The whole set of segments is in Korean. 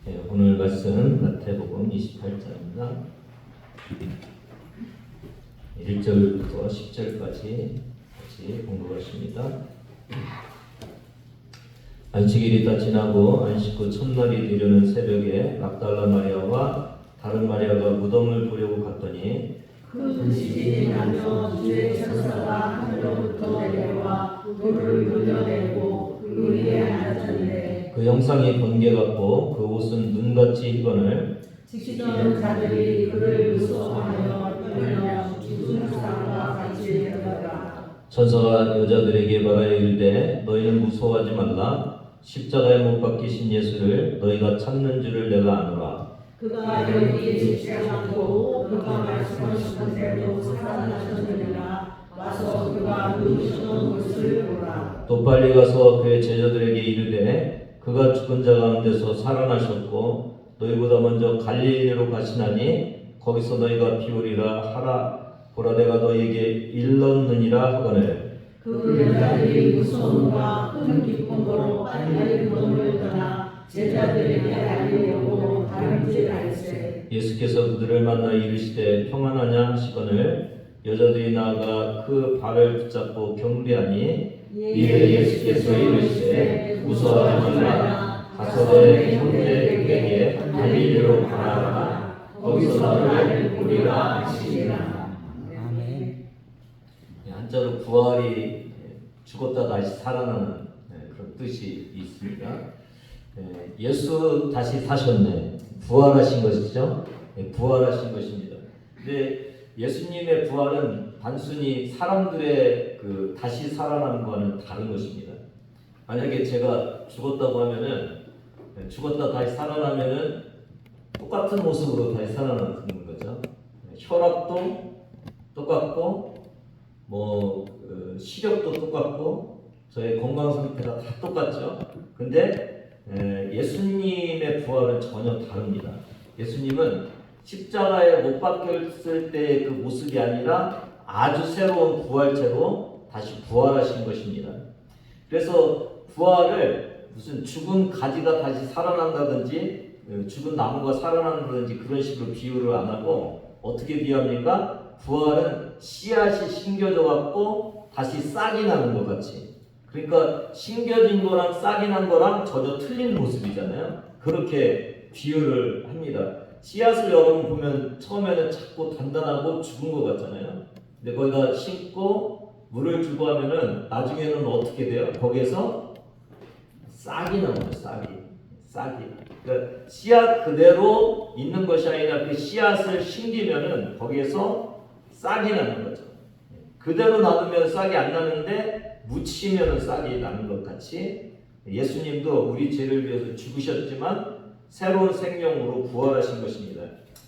오늘 말씀 마태복음 28장입니다. 1절부터 10절까지 같이 공부하십니다. 안식일이 다 지나고 안식 후 첫날이 되려는 새벽에 막달라 마리아와 다른 마리아가 무덤을 보려고 갔더니 큰 지진이 나며 주의 천사가 하늘로부터 내려와 돌을 돌려내고 그 위에 앉았는데 그 형상이 번개 같고 그 옷은 눈같이 희건을 지키던 자들이 그를 무서워하여 떨며 죽은 사람과 같이 되더라. 천사가 여자들에게 말하여 이르되 너희는 무서워하지 말라. 십자가에 못 박히신 예수를 너희가 찾는 줄을 내가 아노라. 그가 여기 계시지 않고 그가 말씀하신 대로 살아나셨느니라. 와서 그가 누우시던 곳을 보라. 또 빨리 가서 그의 제자들에게 이르되 그가 죽은 자 가운데서 살아나셨고 너희보다 먼저 갈릴리로 가시나니 거기서 너희가 비오리라 하라. 보라 내가 너희에게 일렀느니라 하거늘. 그 여자들이 무서움과 큰 기쁨으로 빨리 무덤을 떠나 제자들에게 알리려고 다른 길 알세. 예수께서 그들을 만나 이르시되 평안하냐 하시거늘. 여자들이 나아가 그 발을 붙잡고 경배하니 이에 예수께서 이르시되 무서워하지 말라. 가서 내 형제에게 갈릴리로 가라. 거기서 나를 보리라 하시니라. 한자로 부활이 죽었다 다시 살아나는 그런 뜻이 있습니다. 예수 다시 사셨네. 부활하신 것이죠. 부활하신 것입니다. 근데 예수님의 부활은 단순히 사람들의 그 다시 살아남과는 다른 것입니다. 만약에 제가 죽었다고 하면은 죽었다 다시 살아나면은 똑같은 모습으로 다시 살아나는 거죠. 혈압도 똑같고 시력도 똑같고 저의 건강 상태가 다 똑같죠. 근데 예수님의 부활은 전혀 다릅니다. 예수님은 십자가에 못 박혔을 때의 그 모습이 아니라 아주 새로운 부활체로 다시 부활하신 것입니다. 그래서 부활을 무슨 죽은 가지가 다시 살아난다든지 죽은 나무가 살아난다든지 그런 식으로 비유를 안 하고 어떻게 비유합니까? 부활은 씨앗이 심겨져 갖고 다시 싹이 나는 것 같이. 그러니까 심겨진 거랑 싹이 난 거랑 전혀 틀린 모습이잖아요. 그렇게 비유를 합니다. 씨앗을 여러분 보면 처음에는 작고 단단하고 죽은 것 같잖아요. 근데 거기다 심고 물을 주고 하면은 나중에는 어떻게 돼요? 거기에서 싹이 나와요. 싹이. 그러니까 씨앗 그대로 있는 것이 아니라 그 씨앗을 심기면은 거기에서 싹이 나는 거죠. 그대로 놔두면 싹이 안 나는데 묻히면 싹이 나는 것 같이 예수님도 우리 죄를 위해서 죽으셨지만 새로운 생명으로 부활하신 것입니다.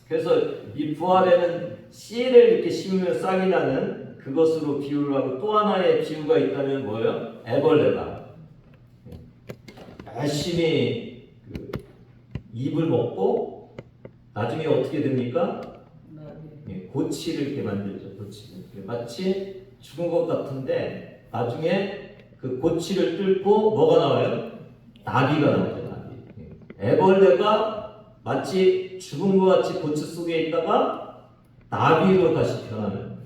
그래서 이 부활에는 씨를 이렇게 심으면 싹이 나는 그것으로 비유를 하고 또 하나의 비유가 있다면 뭐예요? 애벌레가 열심히 잎을 먹고 나중에 어떻게 됩니까? 고치를 이렇게 만들죠. 고치를. 마치 죽은 것 같은데 나중에 그 고치를 뚫고 뭐가 나와요? 나비가 나오죠. 나비. 애벌레가 마치 죽은 것 같이 고치 속에 있다가 나비로 다시 변하는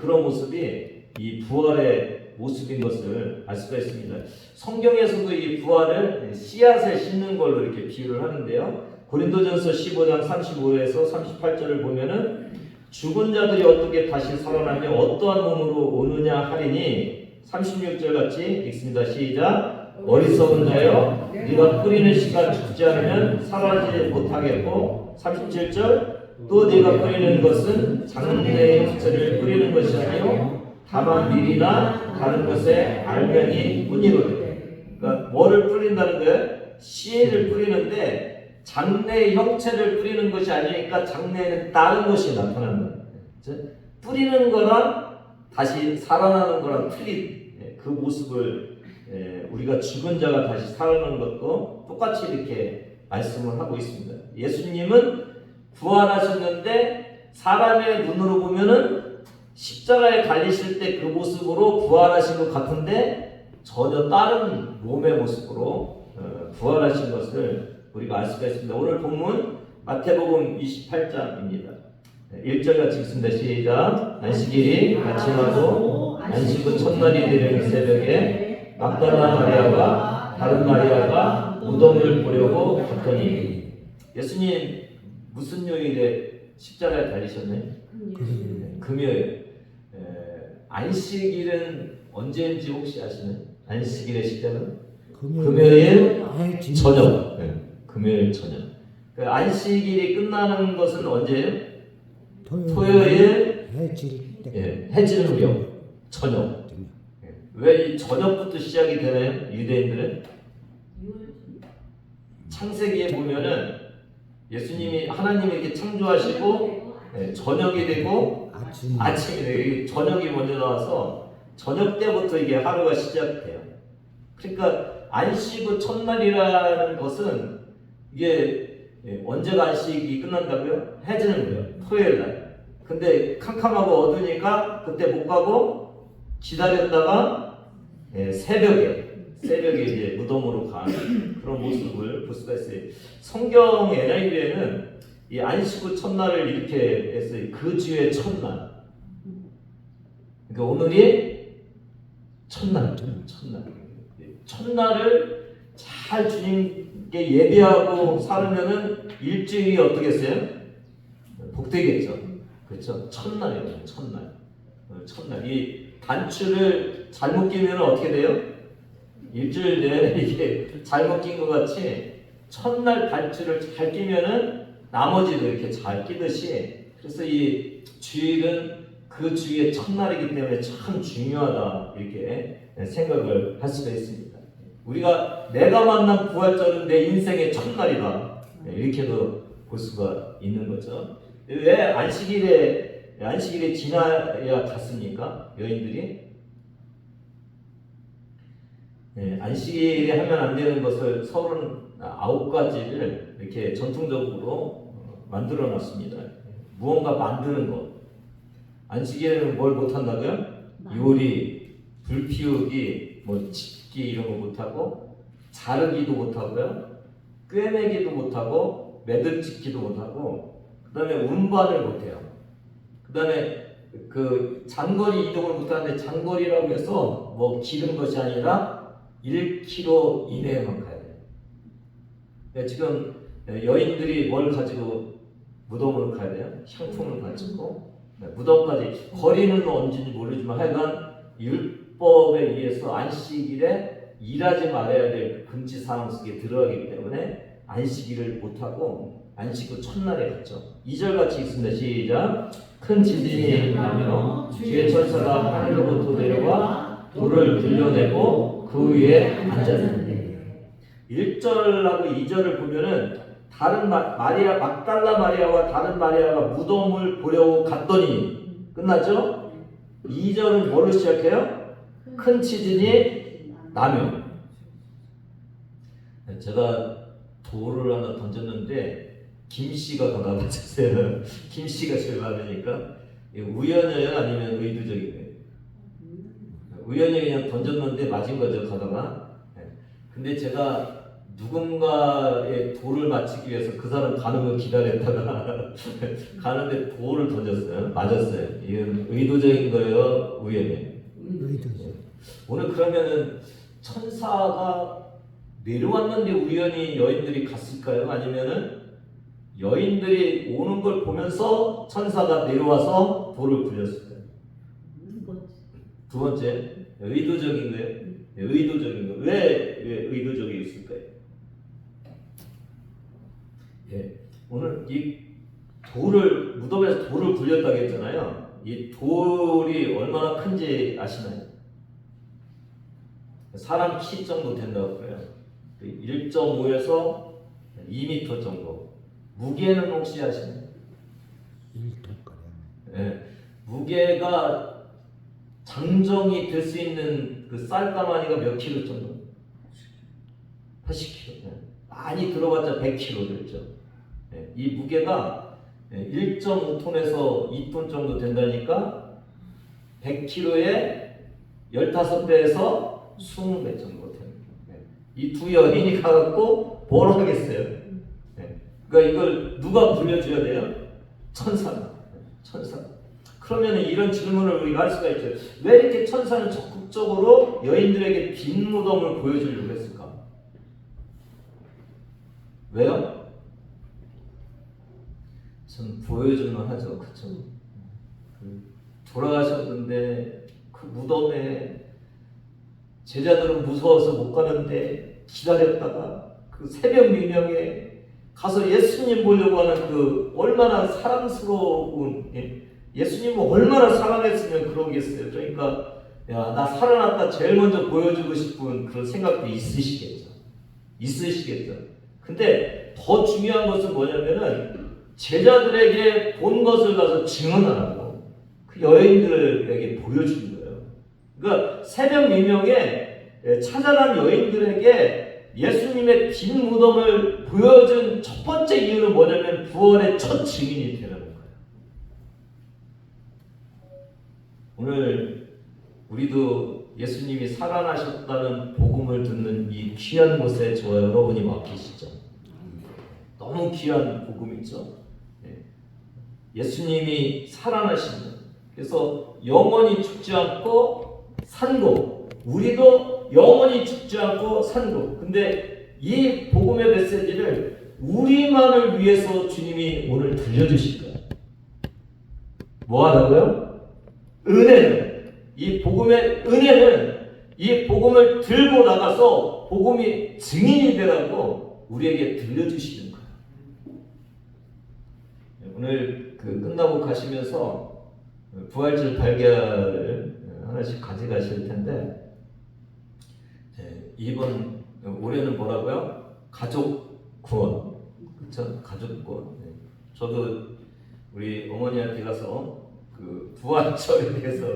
그런 모습이 이 부활의 모습인 것을 알 수가 있습니다. 성경에서도 이 부활을 씨앗을 심는 걸로 이렇게 비유를 하는데요. 고린도전서 15장 35에서 38절을 보면은 죽은 자들이 어떻게 다시 살아나며 어떠한 몸으로 오느냐 하리니 36절 같이 읽습니다. 시작. 어리석은 자여 네가 뿌리는 씨가 죽지 않으면 살아나지 못하겠고 37절 또 네가 뿌리는 것은 장래의 형체를 뿌리는 것이 아니요 다만 밀이나 다른 것에 알면이 뿐이거든. 그러니까 뭐를 뿌린다는 거예요? 씨를 뿌리는데 장래의 형체를 뿌리는 것이 아니니까 장래에는 다른 것이 나타난다. 뿌리는 거랑 다시 살아나는 거랑 틀린 그 모습을 우리가 죽은 자가 다시 살아나는 것도 똑같이 이렇게 말씀을 하고 있습니다. 예수님은 부활하셨는데 사람의 눈으로 보면은 십자가에 달리실 때 그 모습으로 부활하신 것 같은데 전혀 다른 몸의 모습으로 부활하신 것을 우리가 알 수가 있습니다. 오늘 본문 마태복음 28장입니다. 1절 같이 읽습니다. 시작. 안식일이 마침하고 안식 후 첫날이 되는 새벽에 막달라 마리아와 다른 마리아가 무덤을 보려고 갔더니 예수님 무슨 요일에 십자가에 달리셨나요? 금요일. 안식일은 언제인지 혹시 아시나요? 안식일의 시작은? 금요일 저녁. 금요일 저녁. 안식일이 끝나는 것은 언제예요? 토요일 해질 무렵 저녁. 왜 이 저녁부터 시작이 되나요? 유대인들은 창세기에 보면은 예수님이 하나님이 이렇게 창조하시고 저녁이 되고 아침이 되고 저녁이 먼저 나와서 저녁 때부터 이게 하루가 시작돼요. 그러니까 안식 후 첫날이라는 것은 이게 언제가 안식이 끝난다고요? 해지는 거예요. 토요일 날. 근데 캄캄하고 어두우니까 그때 못 가고 기다렸다가 새벽에 이제 무덤으로 가는 그런 모습을 볼 수가 있어요. 성경 NIV에는 이 안식 후 첫날을 이렇게 했어요. 그 주의 첫날. 그러니까 오늘이 첫날을 잘 주님께 예배하고 살면은 일주일이 어떻겠어요? 복되겠죠. 그렇죠? 첫날이에요. 첫날. 이 단추를 잘못 끼면 어떻게 돼요? 일주일 내내 이게 잘못 낀 것 같이 첫날 단추를 잘 끼면은 나머지도 이렇게 잘 끼듯이 그래서 이 주일은 그 주의 첫날이기 때문에 참 중요하다 이렇게 생각을 할 수가 있습니다. 우리가 내가 만난 부활절은 내 인생의 첫날이다 이렇게도 볼 수가 있는 거죠. 왜 안식일에 지나야 갔습니까? 여인들이 안식일에 하면 안 되는 것을 39가지를 이렇게 전통적으로 만들어 놨습니다. 무언가 만드는 것. 안식일에는 뭘 못한다고요? 요리, 불 피우기, 뭐 집기 이런 거 못하고 자르기도 못하고요. 꿰매기도 못하고 매듭 짓기도 못하고 그 다음에 운반을 못해요. 그 다음에 그 장거리 이동을 못하는데 장거리라고 해서 뭐 기른 것이 아니라 1km 이내에만 가야 돼요. 지금 여인들이 뭘 가지고 무덤으로 가야 돼요? 향품을 가지고 무덤까지 거리는 언제인지 모르지만 하여간 율법에 의해서 안식일에 일하지 말아야 될 금지 사항 속에 들어가기 때문에 안식일을 못하고 안식 후 첫날에 갔죠. 2절 같이 읽습니다. 시작. 큰 지진이 나며 주의 천사가 하늘로부터 내려와 돌을 들려내고 그 위에 앉았는데 1절하고 2절을 보면은 다른 마리아 막달라 마리아와 다른 마리아가 무덤을 보려고 갔더니 끝났죠? 2절은 뭘로 시작해요? 큰 지진이 나며. 제가 돌을 하나 던졌는데 김씨가 가다 맞았어요. 김씨가 제일 많으니까 우연이에요 아니면 의도적이에요? 우연히 그냥 던졌는데 맞은 거죠 가다가. 근데 제가 누군가의 돌을 맞히기 위해서 그 사람 가는 걸 기다렸다가 가는데 돌을 던졌어요. 맞았어요. 이건 의도적인 거예요? 우연이에요? 오늘 그러면은 천사가 내려왔는데 우연히 여인들이 갔을까요? 아니면은 여인들이 오는 걸 보면서 천사가 내려와서 돌을 굴렸을까요? 두 번째, 의도적인 거예요? 의도적인 거. 왜 의도적이 있을까요? 오늘 이 돌을 무덤에서 돌을 굴렸다고 했잖아요. 이 돌이 얼마나 큰지 아시나요? 사람 키 정도 된다고 그래요. 1.5에서 2m 정도. 무게는 혹시 아시나요? 1톤가량. 무게가 장정이 될 수 있는 그 쌀가마니가 몇 킬로 정도? 80킬로. 많이 들어봤자 100킬로 됐죠. 이 무게가 1.5톤에서 2톤 정도 된다니까 100킬로에 15배에서 20배 정도 됩니다. 이 두 여인이 가갖고 뭘 하겠어요? 그러니까 이걸 누가 불려줘야 돼요? 천사가. 천사. 그러면 이런 질문을 우리가 할 수가 있죠. 왜 이렇게 천사는 적극적으로 여인들에게 빈 무덤을 보여주려고 했을까? 왜요? 전 보여줄만 하죠. 그쵸? 돌아가셨는데 그 무덤에 제자들은 무서워서 못 가는데 기다렸다가 그 새벽 미명에 가서 예수님 보려고 하는 그 얼마나 사랑스러운, 예수님을 얼마나 사랑했으면 그러겠어요. 그러니까 야, 나 살아났다 제일 먼저 보여주고 싶은 그런 생각도 있으시겠죠. 근데 더 중요한 것은 뭐냐면은 제자들에게 본 것을 가서 증언하라고 그 여인들에게 보여주는 거예요. 그러니까 새벽 미명에 찾아간 여인들에게 예수님의 빈 무덤을 보여준 첫 번째 이유는 뭐냐면 부활의 첫 증인이 되라는 거예요. 오늘 우리도 예수님이 살아나셨다는 복음을 듣는 이 귀한 곳에 저와 여러분이 와 계시죠. 너무 귀한 복음이죠. 예수님이 살아나신 것. 그래서 영원히 죽지 않고 산고, 우리도 영원히 죽지 않고 산고. 근데 이 복음의 메시지를 우리만을 위해서 주님이 오늘 들려주실 거예요. 뭐 하라고요? 은혜는, 이 복음의 은혜는 이 복음을 들고 나가서 복음이 증인이 되라고 우리에게 들려주시는 거예요. 오늘 끝나고 가시면서 부활절 달걀을 하나씩 가져가실 텐데, 이번 올해는 뭐라고요? 가족 구원, 그렇죠? 가족 구원. 저도 우리 어머니한테 가서 그 부활절에 대해서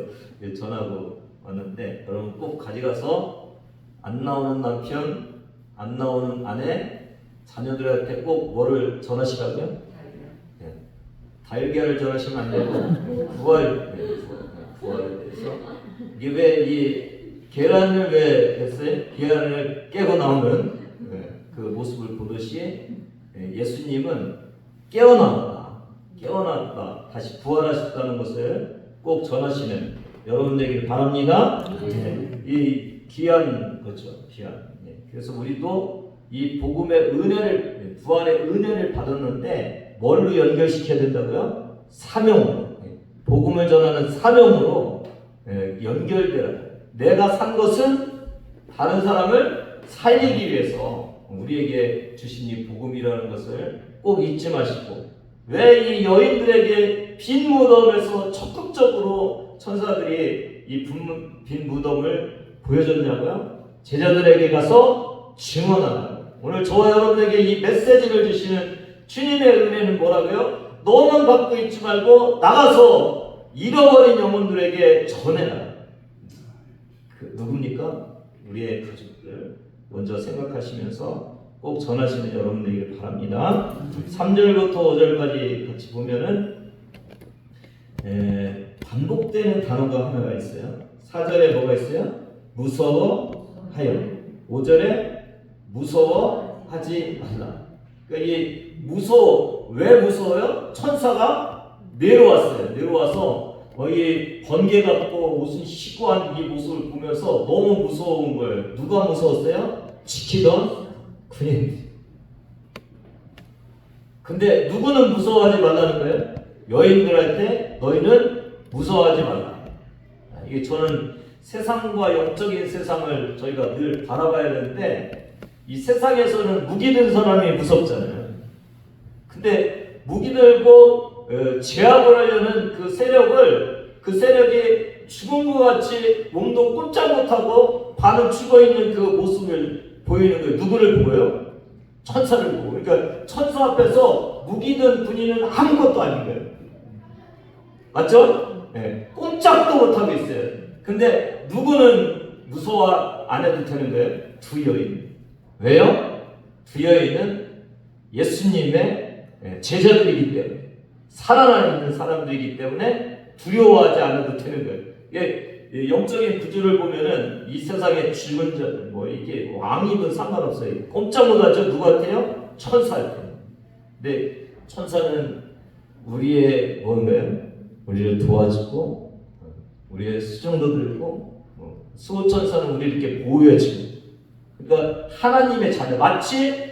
전하고 왔는데, 여러분 꼭 가져가서 안 나오는 남편, 안 나오는 아내, 자녀들한테 꼭 뭐를 전하시라고요? 달걀을 전하시면 안 되고 부활에 대해서. 이게 왜 이 계란을 왜 했어요? 계란을 깨고 나오는 그 모습을 보듯이 예수님은 깨어났다, 다시 부활하셨다는 것을 꼭 전하시는 여러분 되기를 바랍니다. 이 귀한 거죠, 귀한. 그래서 우리도 이 복음의 은혜를, 부활의 은혜를 받았는데 뭘로 연결시켜야 된다고요? 사명으로. 복음을 전하는 사명으로 연결되라. 내가 산 것은 다른 사람을 살리기 위해서 우리에게 주신 이 복음이라는 것을 꼭 잊지 마시고, 왜 이 여인들에게 빈 무덤에서 적극적으로 천사들이 이 빈 무덤을 보여줬냐고요? 제자들에게 가서 증언하라. 오늘 저와 여러분에게 이 메시지를 주시는 주님의 은혜는 뭐라고요? 너만 갖고 있지 말고 나가서 잃어버린 영혼들에게 전해라. 누굽니까? 우리의 가족들 먼저 생각하시면서 꼭 전하시는 여러분 되기를 바랍니다. 3절부터 5절까지 같이 보면은 반복되는 단어가 하나가 있어요. 4절에 뭐가 있어요? 무서워하여. 5절에 무서워하지 말라. 그러니까 이 왜 무서워요? 천사가 내려와서 거의 번개 같고 무슨 시구한 이 모습을 보면서 너무 무서운 거예요. 누가 무서웠어요? 지키던 군인. 근데 누구는 무서워하지 말라는 거예요? 여인들한테 너희는 무서워하지 말라. 이게 저는 세상과 영적인 세상을 저희가 늘 바라봐야 되는데, 이 세상에서는 무기 든 사람이 무섭잖아요. 근데 무기 들고 제압을 하려는 그 세력이 죽은 것 같이 몸도 꼼짝 못하고 반은 죽어있는 그 모습을 보이는 거예요. 누구를 보여요? 천사를 보고. 그러니까 천사 앞에서 무기 든 군인은 아무것도 아닌 거예요. 맞죠? 네. 꼼짝도 못하고 있어요. 근데 누구는 무서워 안 해도 되는 거예요? 두 여인. 왜요? 두 여인은 예수님의 제자들이기 때문에, 살아나 있는 사람들이기 때문에 두려워하지 않아도 되는 거예요. 이게 영적인 구조를 보면은 이 세상의 죽은 자들, 이게 왕이든 상관없어요. 꼼짝 못하죠. 누구한테요? 천사한테. 근데 천사는 우리의 뭔가요? 우리를 도와주고 우리의 수정도 들고 수호천사는 우리를 이렇게 보호해주고 그러니까 하나님의 자녀 마치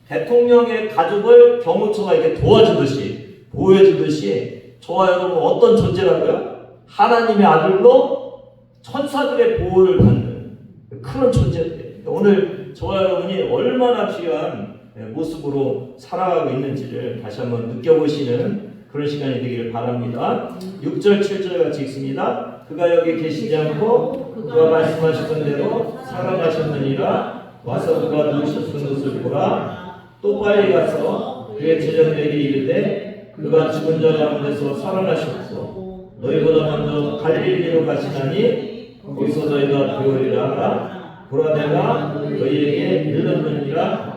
대통령의 가족을 경호처가 이렇게 도와주듯이 보호해주듯이 저와 여러분 어떤 존재라고요? 하나님의 아들로 천사들의 보호를 받는 그런 존재예요. 오늘 저와 여러분이 얼마나 귀한 모습으로 살아가고 있는지를 다시 한번 느껴보시는 그런 시간이 되기를 바랍니다. 6절 7절 같이 읽습니다. 그가 여기 계시지 않고 그가 말씀하셨던 대로 살아가셨느니라. 와서 그가 누우셨던 것을 보라. 또 빨리 가서 그의 제자들에게 이르되 그가 죽은 자 가운데서 살아나셨고 너희보다 먼저 갈릴리로 가시나니 거기서 너희가 배우리라 하라. 보라 내가 너희에게 이르렀느니라.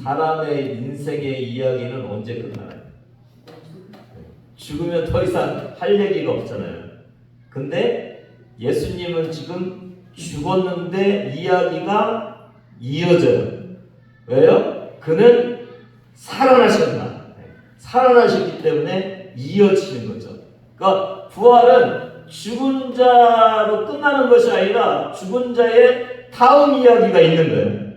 사람의 인생의 이야기는 언제 끝나나요? 죽으면 더 이상 할 얘기가 없잖아요. 근데 예수님은 지금 죽었는데 이야기가 이어져요. 왜요? 그는 살아나셨기 때문에 이어지는 거죠. 그러니까 부활은 죽은 자로 끝나는 것이 아니라 죽은 자의 다음 이야기가 있는 거예요.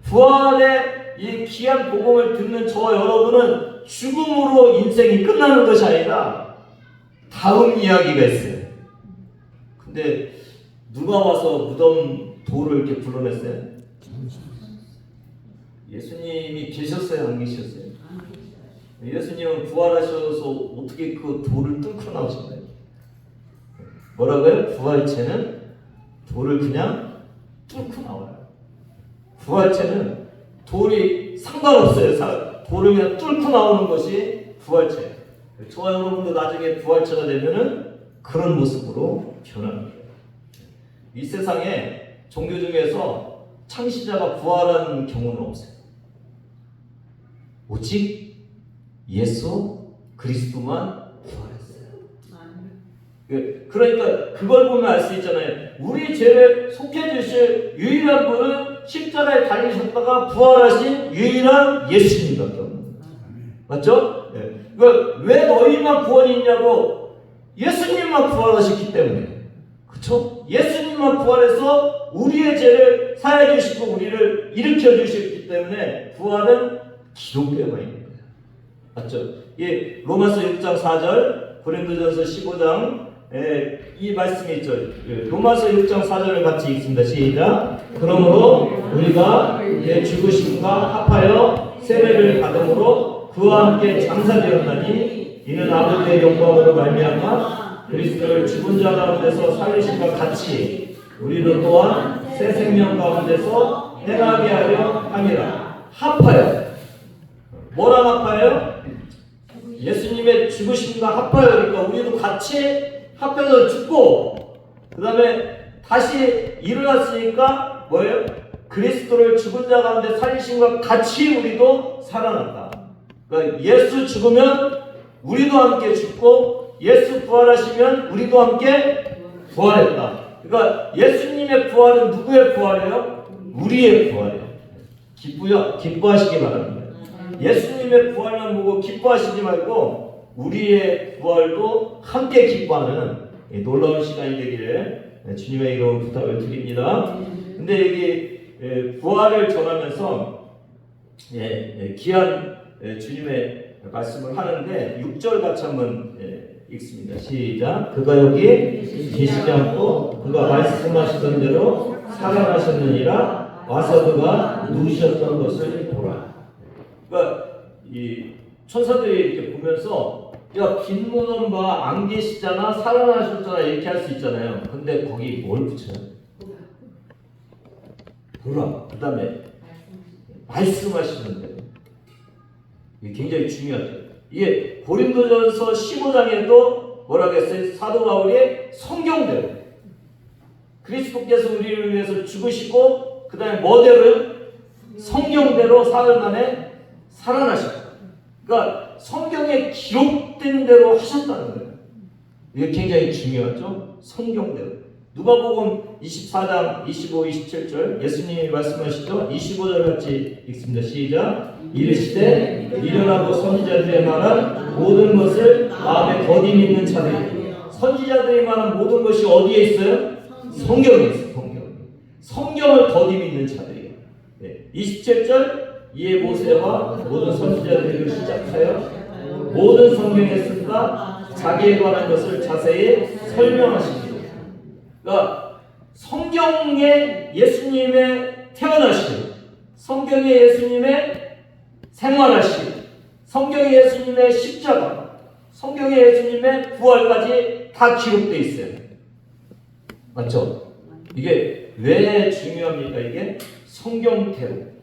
부활의 이 귀한 복음을 듣는 저와 여러분은 죽음으로 인생이 끝나는 것이 아니라 다음 이야기가 있어요. 근데 누가 와서 무덤 돌을 이렇게 불러냈어요? 예수님이 계셨어요? 안 계셨어요? 예수님은 부활하셔서 어떻게 그 돌을 뚫고 나오셨나요? 뭐라고요? 부활체는 돌을 그냥 뚫고 나와요. 부활체는 돌이 상관없어요. 돌을 그냥 뚫고 나오는 것이 부활체예요. 저와 여러분도 나중에 부활체가 되면은 그런 모습으로 변하는 거예요. 이 세상에 종교 중에서 창시자가 부활한 경우는 없어요. 오직 예수 그리스도만 부활했어요. 그러니까 그걸 보면 알 수 있잖아요. 우리 죄를 속해 주실 유일한 분은 십자가에 달리셨다가 부활하신 유일한 예수님밖에 없는 거예요. 맞죠? 네. 그러니까 왜 너희만 구원이 있냐고? 예수님만 부활하셨기 때문에. 그렇죠? 예수님만 부활해서 우리의 죄를 사해 주시고 우리를 일으켜 주셨기 때문에 부활은 기록되어 있는 거예요. 맞죠? 예, 로마서 6장 4절, 고린도전서 15장 이 말씀이 있죠. 로마서 6장 4절을 같이 읽습니다. 시작. 그러므로 우리가 그의 죽으심과 합하여 세례를 받음으로 그와 함께 장사되었나니 이는 아버지의 영광으로 말미암아 그리스도를 죽은 자 가운데서 살리심과 같이 우리도 또한 새 생명 가운데서 행하게 하려 함이라. 합하여. 뭐랑 합하여? 예수님의 죽으심과 합하여. 그러니까 우리도 같이 합해서 죽고 그 다음에 다시 일어났으니까 뭐예요? 그리스도를 죽은 자 가운데 살리심과 같이 우리도 살아난다. 그러니까 예수 죽으면 우리도 함께 죽고 예수 부활하시면 우리도 함께 부활했다. 그러니까 예수님의 부활은 누구의 부활이에요? 우리의 부활이에요. 기뻐하시기 바랍니다. 예수님의 부활만 보고 기뻐하시지 말고 우리의 부활도 함께 기뻐하는 놀라운 시간이 되기를 주님의 이름으로 부탁을 드립니다. 근데 여기 부활을 전하면서 귀한 주님의 말씀을 하는데 6절 같이 한번 읽습니다. 시작. 그가 여기 계시지 않고 그가 말씀하시던 대로 살아나셨느니라. 와서 그가 누우셨던 것을 보라. 그러니까 이 천사들이 이렇게 보면서 야, 빈 무덤 봐, 안 계시잖아, 살아나셨잖아 이렇게 할 수 있잖아요. 근데 거기 뭘 붙여요? 보라. 그 다음에 말씀하시는데 이게 굉장히 중요하죠. 이게 고린도전서 15장에도 뭐라고 했어요? 사도 바울이 성경대로 그리스도께서 우리를 위해서 죽으시고 그 다음에 뭐대로? 성경대로 사흘 만에 살아나셨다. 그러니까 성경에 기록된 대로 하셨다는 거예요. 이게 굉장히 중요하죠. 성경대로. 누가복음 24장 25, 27절 예수님이 말씀하시죠. 25절 같이 읽습니다. 시작. 이르시되 미련하고 선지자들의 말한 모든 것을 마음에 거듭 믿는 자들이. 선지자들이 말한 모든 것이 어디에 있어요? 성경에 있어요. 성경을 거듭 믿는 자들이에요. 네. 27절 이에 모세와 모든 선지자들을 시작하여 모든 성경에 쓴바 자기에 관한 것을 자세히 설명하십니다. 그러니까 성경에 예수님의 태어나심, 성경에 예수님의 생활하심, 성경에 예수님의 십자가, 성경에 예수님의 부활까지 다 기록되어 있어요. 맞죠? 이게 왜 중요합니까? 이게 성경태로.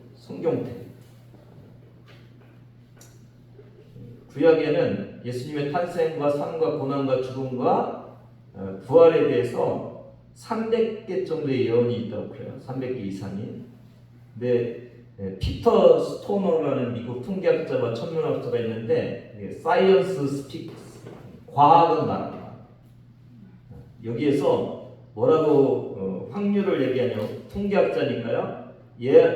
구약에는 예수님의 탄생과 삶과 고난과 죽음과 부활에 대해서 300개 정도의 예언이 있다고 해요. 300개 이상이. 근데 피터 스토너라는 미국 통계학자와 천문학자가 있는데 사이언스 스피크스, 과학은 말한다. 여기에서 뭐라고 확률을 얘기하냐면 통계학자니까요.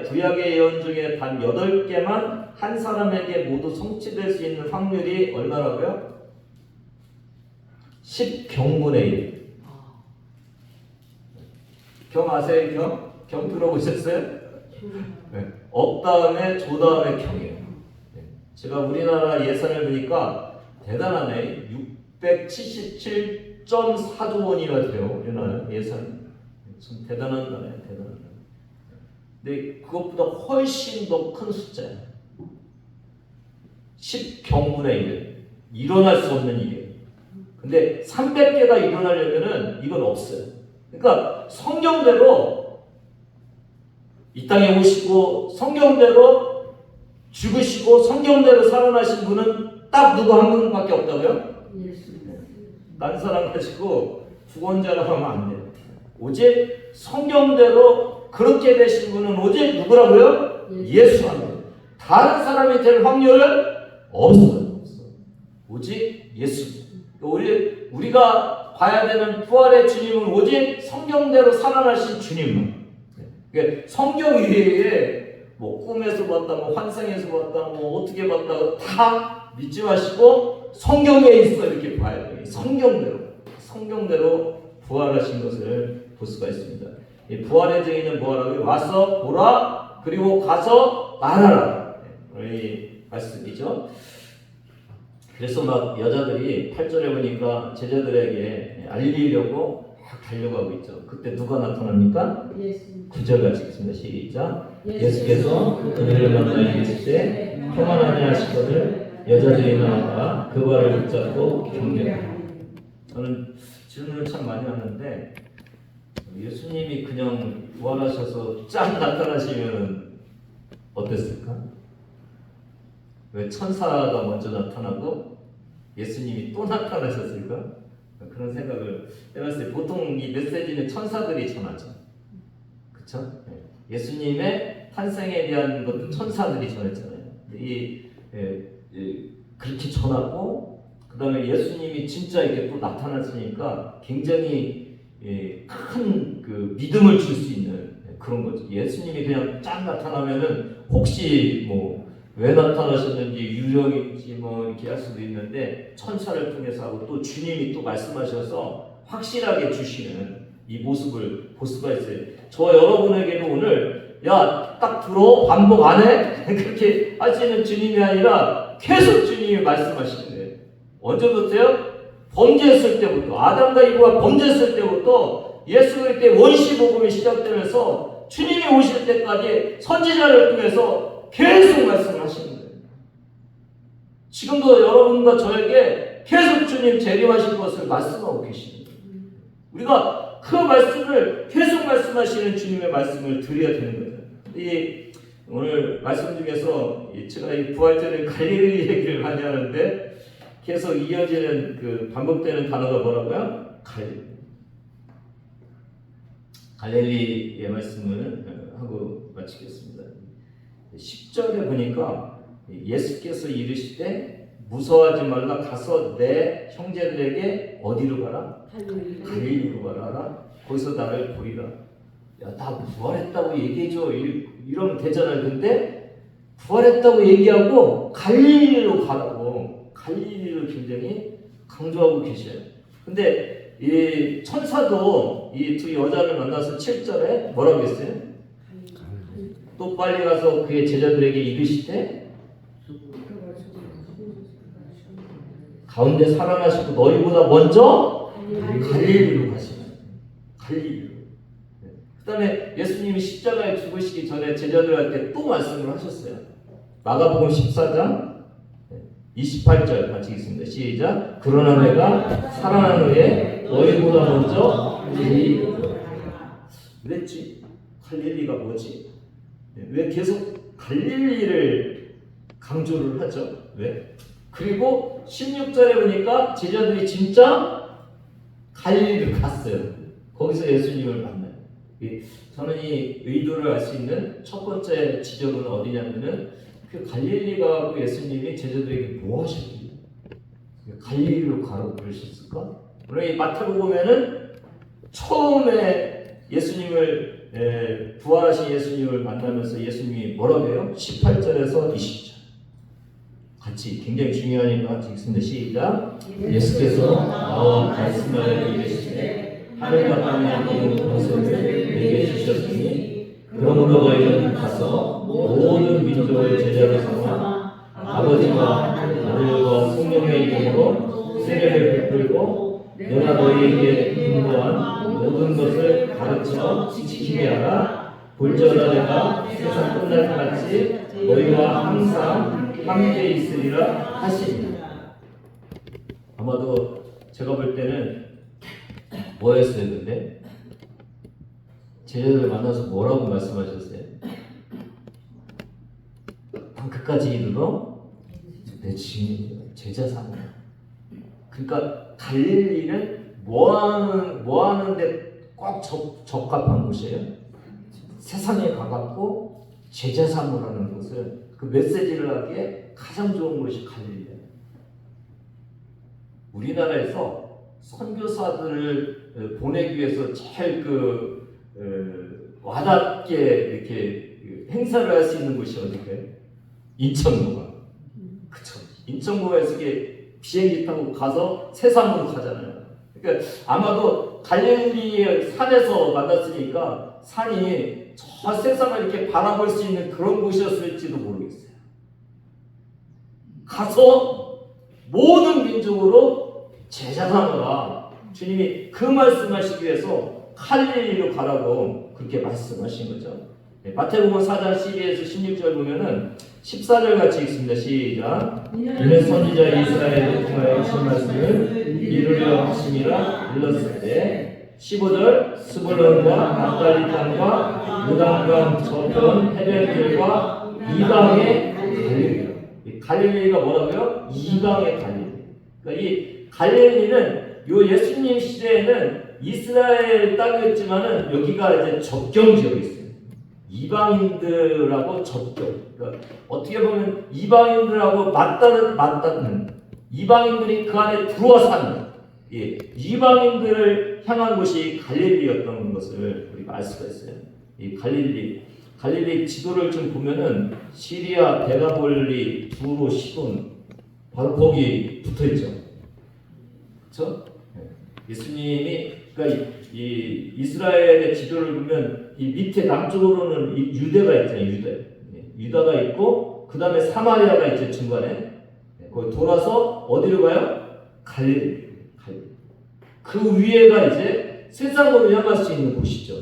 구약의 예언 중에 단 8개만 한 사람에게 모두 성취될 수 있는 확률이 얼마라고요? 10경분의 1. 경 아세요? 경 들어보셨어요? 네. 업 다음에 조 다음에 경이에요. 네. 제가 우리나라 예산을 보니까 대단하네. 677.4조 원이나 돼요. 우리나라 예산. 참 대단한 거네. 근데 그것보다 훨씬 더 큰 숫자예요. 10경분의 1. 일어날 수 없는 일이에요. 근데 300개가 일어나려면은 이건 없어요. 그러니까 성경대로 이 땅에 오시고 성경대로 죽으시고 성경대로 살아나신 분은 딱 누구 한 분밖에 없다고요? 딴 사람 가지고 구원자라고 하면 안 돼요. 오직 성경대로 그렇게 되신 분은 오직 누구라고요? 예수 하나님. 다른 사람이 될 확률은 없어요. 오직 예수. 우리가 봐야 되는 부활의 주님은 오직 성경대로 살아나신 주님만. 그러니까 성경 위에 뭐 꿈에서 봤다, 뭐 환상에서 봤다, 뭐 어떻게 봤다 다 믿지 마시고 성경에 있어 이렇게 봐야 돼요. 성경대로 부활하신 것을 볼 수가 있습니다. 이 부활의 증인은 뭐라고요? 와서 보라 그리고 가서 말하라. 이 말씀이죠. 그래서 막 여자들이 8절에 보니까 제자들에게 알리려고 막 달려가고 있죠. 그때 누가 나타납니까? 9절같이 읽습니다. 시작. 예수께서 그들을 만나 이르실 때 평안하게 하시거늘 여자들이 나와 그 발을 붙잡고 경계하라. 저는 질문을 참 많이 하는데 예수님이 그냥 부활하셔서 쫙 나타나시면 어땠을까? 왜 천사가 먼저 나타나고 예수님이 또 나타나셨을까? 그런 생각을 해봤어요. 보통 이 메시지는 천사들이 전하죠. 그렇죠? 예수님의 탄생에 대한 것도 천사들이 전했잖아요. 그렇게 전하고 그 다음에 예수님이 진짜 이렇게 또 나타났으니까 굉장히 큰 그 믿음을 줄 수 있는 그런 거죠. 예수님이 그냥 쫙 나타나면은 혹시 뭐 왜 나타나셨는지 유령인지 뭐 이렇게 할 수도 있는데 천사를 통해서 하고 또 주님이 또 말씀하셔서 확실하게 주시는 이 모습을 볼 수가 있어요. 저 여러분에게도 오늘 야 딱 들어 반복 안 해? 그렇게 하시는 주님이 아니라 계속 주님이 말씀하시는 거예요. 언제부터요? 범죄했을 때부터 아담과 이브가 범죄했을 때부터 예수 그리스도의 원시 복음이 시작되면서 주님이 오실 때까지 선지자를 통해서 계속 말씀을 하시는 거예요. 지금도 여러분과 저에게 계속 주님 재림하실 것을 말씀하고 계시는 거예요. 우리가 그 말씀을 계속 말씀하시는 주님의 말씀을 드려야 되는 거예요. 오늘 말씀 중에서 제가 이 부활절에 갈릴리 얘기를 많이 하는데 계속 이어지는 그 반복되는 단어가 뭐라고요? 갈릴리의 말씀을 하고 마치겠습니다. 10절에 보니까 예수께서 이르시되 무서워하지 말라 가서 내 형제들에게 어디로 가라? 갈릴리로 가라. 거기서 나를 보리라. 야, 나 부활했다고 얘기해줘. 이러면 되잖아요. 근데 부활했다고 얘기하고 갈릴리로 가라고 갈릴리를 굉장히 강조하고 계셔요. 근데 이 천사도 이 두 여자를 만나서 7절에 뭐라고 했어요? 또 빨리 가서 그의 제자들에게 이르시되 가운데 살아나시고 너희보다 먼저 갈릴리로 가시라. 갈릴리로. 그 다음에 예수님이 십자가에 죽으시기 전에 제자들한테 또 말씀을 하셨어요. 마가복음 14장 28절 같이 읽습니다. 시작. 그러나 내가 살아난 후에 너희보다 먼저 갈릴리로 가리라. 그랬지. 갈릴리가 뭐지? 왜 계속 갈릴리를 강조를 하죠? 왜? 그리고 16절에 보니까 제자들이 진짜 갈릴리를 갔어요. 거기서 예수님을 만나요. 저는 이 의도를 알 수 있는 첫 번째 지점은 어디냐면은 그 갈릴리 가고 예수님이 제자들에게 뭐 하셨길래 갈릴리로 가라고 그러셨을까? 물론 이 마태복음에는 처음에 예수님을 부활하신 예수님을 만나면서 예수님이 뭐라고 해요? 18절에서 20절 같이 굉장히 중요하니까 같이 읽습니다. 시작. 예수께서 나와 말씀하여 이르시되 하늘과 땅에 있는 것을 내게 주셨으니 그러므로 너희는 가서 모든 민족을 제자로 삼아 아버지와 아들과 성령의 이름으로 세례를 베풀고 내가 너희에게 분부한 모든 것을 가르쳐 지키게 하라. 볼지어다 내가 세상 끝날 때까지 너희와 항상 함께 있으리라 하시니. 아마도 제가 볼 때는 뭐였어요? 근데 제자들 만나서 뭐라고 말씀하셨어요? 끝까지 이르러 내 주인 제자 삼으라. 그러니까 갈릴리는 뭐 하는데 꼭 적합한 곳이에요. 세상에 가깝고 제자 삼으라는 것을 그 메시지를 하기에 가장 좋은 곳이 갈릴리예요. 우리나라에서 선교사들을 보내기 위해서 제일 와닿게 이렇게 행사를 할 수 있는 곳이 어디예요? 인천공항. 그쵸? 인천공항에서 이게 비행기 타고 가서 세상으로 가잖아요. 그러니까 아마도 갈릴리의 산에서 만났으니까 산이 저 세상을 이렇게 바라볼 수 있는 그런 곳이었을지도 모르겠어요. 가서 모든 민족으로 제자 삼으라. 주님이 그 말씀하시기 위해서 갈릴리로 가라고 그렇게 말씀하신 거죠. 마태복음 4장 12에서 16절 보면은 14절 같이 읽습니다. 시작. 이는 선지자 이스라엘을 통하여 하신 말씀을 이루려 하심이라 일렀을 때 15절 스불론과 납달리 땅과 유다과 저편 해변들과 이방의 갈릴리. 갈릴리가 뭐라고요? 이방의 갈릴리. 그러니까 이 갈릴리는 요 예수님 시대에는 이스라엘 땅이었지만은 여기가 이제 접경 지역이 있어요. 이방인들하고 접경. 그러니까 어떻게 보면 이방인들하고 맞닿는 이방인들이 그 안에 들어와 사는 이방인들을 향한 곳이 갈릴리였던 것을 우리가 알 수가 있어요. 이 갈릴리 지도를 좀 보면은 시리아, 데가볼리, 두로, 시돈 바로 거기 붙어 있죠. 그렇죠? 예수님이 그러니까 이 이스라엘의 지도를 보면 이 밑에 남쪽으로는 이 유대가 있잖아요. 유다가 있고 그 다음에 사마리아가 있죠. 중간에 거기 돌아서 어디로 가요? 갈릴리. 그 위에가 이제 세상으로 향할 수 있는 곳이죠.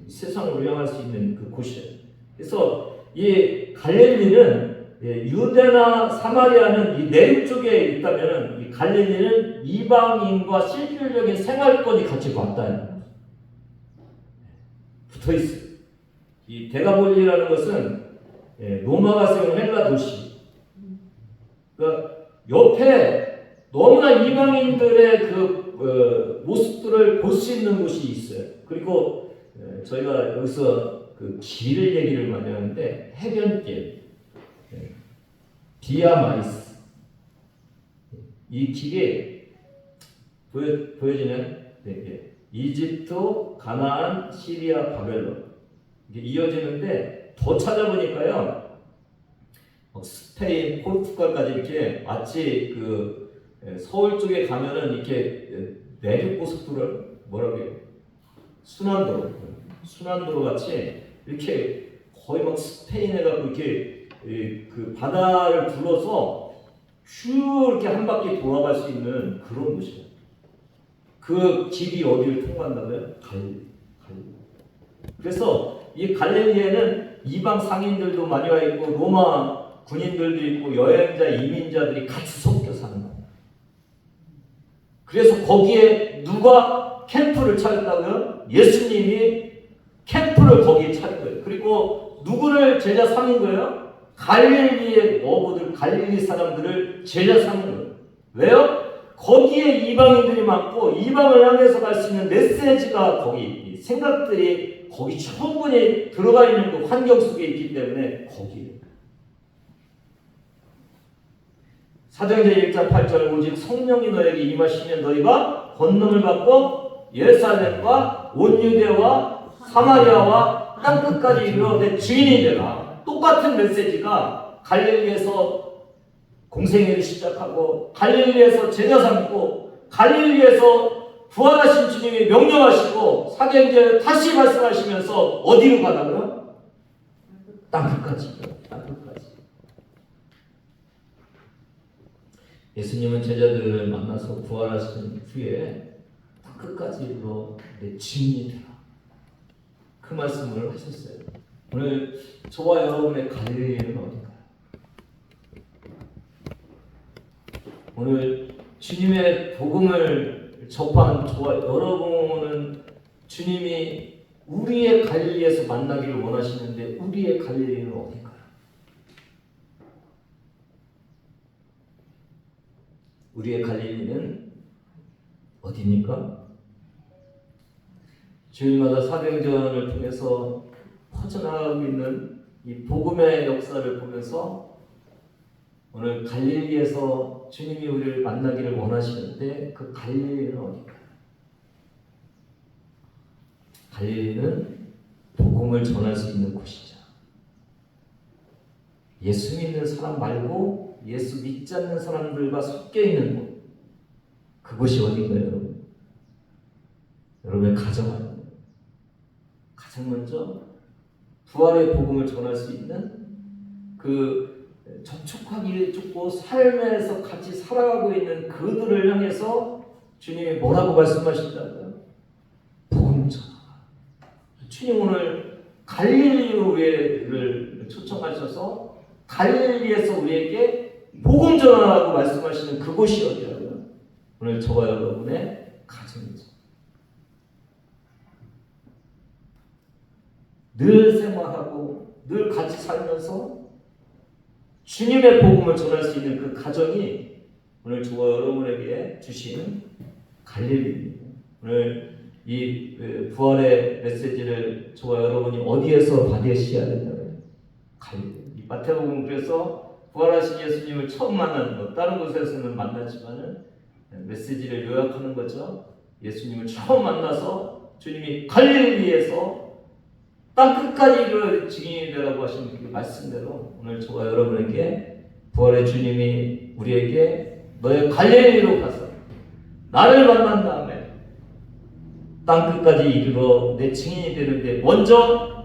세상으로 향할 수 있는 그 곳이에요. 그래서 이 갈릴리는 유대나 사마리아는 이 내륙 쪽에 있다면 이 갈릴리는 이방인과 실질적인 생활권이 같이 맞닿아요. 붙어 있어요. 이 데가볼리라는 것은 로마가 세운 헬라 도시. 그러니까 옆에 너무나 이방인들의 그 모습들을 볼 수 있는 곳이 있어요. 그리고 저희가 여기서 그 길 얘기를 많이 하는데 해변길, 비아 마리스. 이 길이 보여지는 이집트, 가나안, 시리아, 바벨론 이게 이어지는데 더 찾아보니까요. 스페인, 포르투갈까지 이렇게 마치 그 서울 쪽에 가면은 이렇게 내륙 고속도로를 뭐라고 해요? 순환도로 같이 이렇게 거의 막 스페인에 가고 이렇게 그 바다를 둘러서 쭉 이렇게 한 바퀴 돌아갈 수 있는 그런 곳이에요. 그 길이 어디를 통과한다고요? 갈릴리. 그래서 이 갈릴리에는 이방 상인들도 많이 와 있고 로마 군인들도 있고 여행자, 이민자들이 같이 섞여 사는 거예요. 그래서 거기에 누가 캠프를 차렸다고요? 예수님이 캠프를 거기에 차린 거예요. 그리고 누구를 제자 삼은 거예요? 갈릴리의 어부들, 갈릴리 사람들을 제자 삼은 거예요. 왜요? 거기에 이방인들이 많고 이방을 향해서 갈 수 있는 메시지가 거기 생각들이 거기 충분히 들어가 있는 그 환경 속에 있기 때문에 거기에 사도행전 1장 8절 오직 성령이 너에게 임하시면 너희가 권능을 받고 예루살렘과 온 유대와 사마리아와 땅끝까지 이르러 내 주인이 되라. 똑같은 메시지가 갈릴리에서 공생애를 시작하고 갈릴리에서 제자 삼고 갈릴리에서 부활하신 주님이 명령하시고 사도행전에 다시 말씀하시면서 어디로 가라고요? 땅끝까지. 예수님은 제자들을 만나서 부활하신 후에 끝까지 이르러 내 증인이 되라. 그 말씀을 하셨어요. 오늘 저와 여러분의 갈릴리는 어딘가요? 오늘 주님의 복음을 접한 저와 여러분은 주님이 우리의 갈릴리에서 만나기를 원하시는데 우리의 갈릴리는 어딘가요? 우리의 갈릴리는 어디입니까? 주일마다 사도행전을 통해서 퍼져나가고 있는 이 복음의 역사를 보면서 오늘 갈릴리에서 주님이 우리를 만나기를 원하시는데 그 갈릴리는 어딘가요? 갈릴리는 복음을 전할 수 있는 곳이죠. 예수 믿는 사람 말고 예수 믿지 않는 사람들과 섞여 있는 곳. 그곳이 어딘가요, 여러분? 여러분의 가정 아니에요? 가장 먼저 부활의 복음을 전할 수 있는 그 접촉하기 좁고 삶에서 같이 살아가고 있는 그들을 향해서 주님이 뭐라고 말씀하신다고요? 복음 전하. 주님 오늘 갈릴리로 우리를 초청하셔서 갈릴리에서 우리에게 복음 전하라고 말씀하시는 그곳이 어디라고요? 오늘 저와 여러분의 가정이죠. 늘 생활하고 늘 같이 살면서 주님의 복음을 전할 수 있는 그 가정이 오늘 저와 여러분에게 주신 갈릴리입니다. 오늘 이 부활의 메시지를 저와 여러분이 어디에서 받으셔야 된다고요? 갈릴리. 이 마태복음 그래서 부활하신 예수님을 처음 만나는 것, 다른 곳에서는 만나지만은 메시지를 요약하는 거죠. 예수님을 처음 만나서 주님이 갈릴리에서 땅끝까지 이르러 증인이 되라고 하신 그 말씀대로 오늘 저와 여러분에게 부활의 주님이 우리에게 너의 갈릴리로 가서 나를 만난 다음에 땅끝까지 이르러 내 증인이 되는데 먼저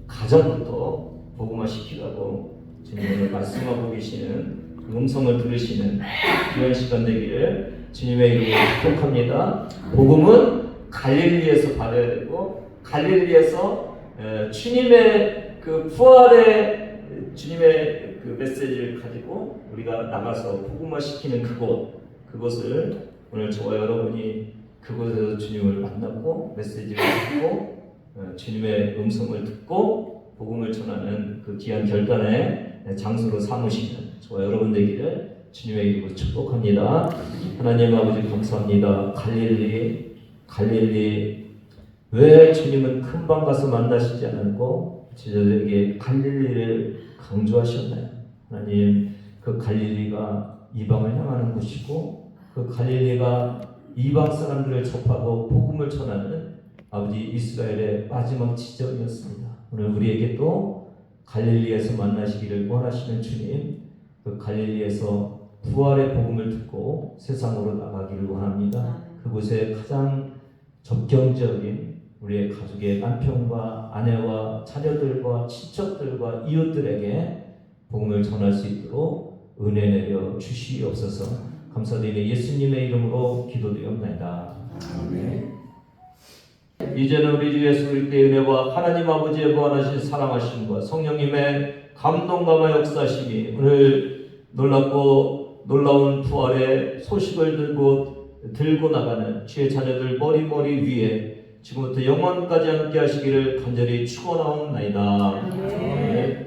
가정부터 복음화 시키라고 주님이 말씀하고 계시는 그 음성을 들으시는 귀한 시간 되기를 주님의 이름으로 축복합니다. 복음은 갈릴리에서 받아야 되고 갈릴리에서 주님의 그 부활의 주님의 그 메시지를 가지고 우리가 나가서 복음화 시키는 그곳을 오늘 저와 여러분이 그곳에서 주님을 만나고 메시지를 듣고 주님의 음성을 듣고 복음을 전하는 그 귀한 결단의 장소로 삼으시는 저와 여러분 되기를 주님의 이름으로 축복합니다. 하나님 아버지 감사합니다. 갈릴리 왜 주님은 금방 가서 만나시지 않고 제자들에게 갈릴리를 강조하셨나요? 하나님 그 갈릴리가 이방을 향하는 곳이고 그 갈릴리가 이방 사람들을 접하고 복음을 전하는 아버지 이스라엘의 마지막 지점이었습니다. 오늘 우리에게 또 갈릴리에서 만나시기를 원하시는 주님, 그 갈릴리에서 부활의 복음을 듣고 세상으로 나가기를 원합니다. 그곳에 가장 접경적인 우리의 가족의 남편과 아내와 자녀들과 친척들과 이웃들에게 복음을 전할 수 있도록 은혜 내려 주시옵소서. 감사드리며 예수님의 이름으로 기도드리옵나이다. 아멘. 이제는 우리 주 예수 그리스도의 은혜와 하나님 아버지의 무한하신 사랑하심과 성령님의 감동감화 역사심이 오늘 놀랍고 놀라운 부활의 소식을 들고 나가는 주의 자녀들 머리 위에 지금부터 영원까지 함께 하시기를 간절히 축원하옵나이다. 아멘.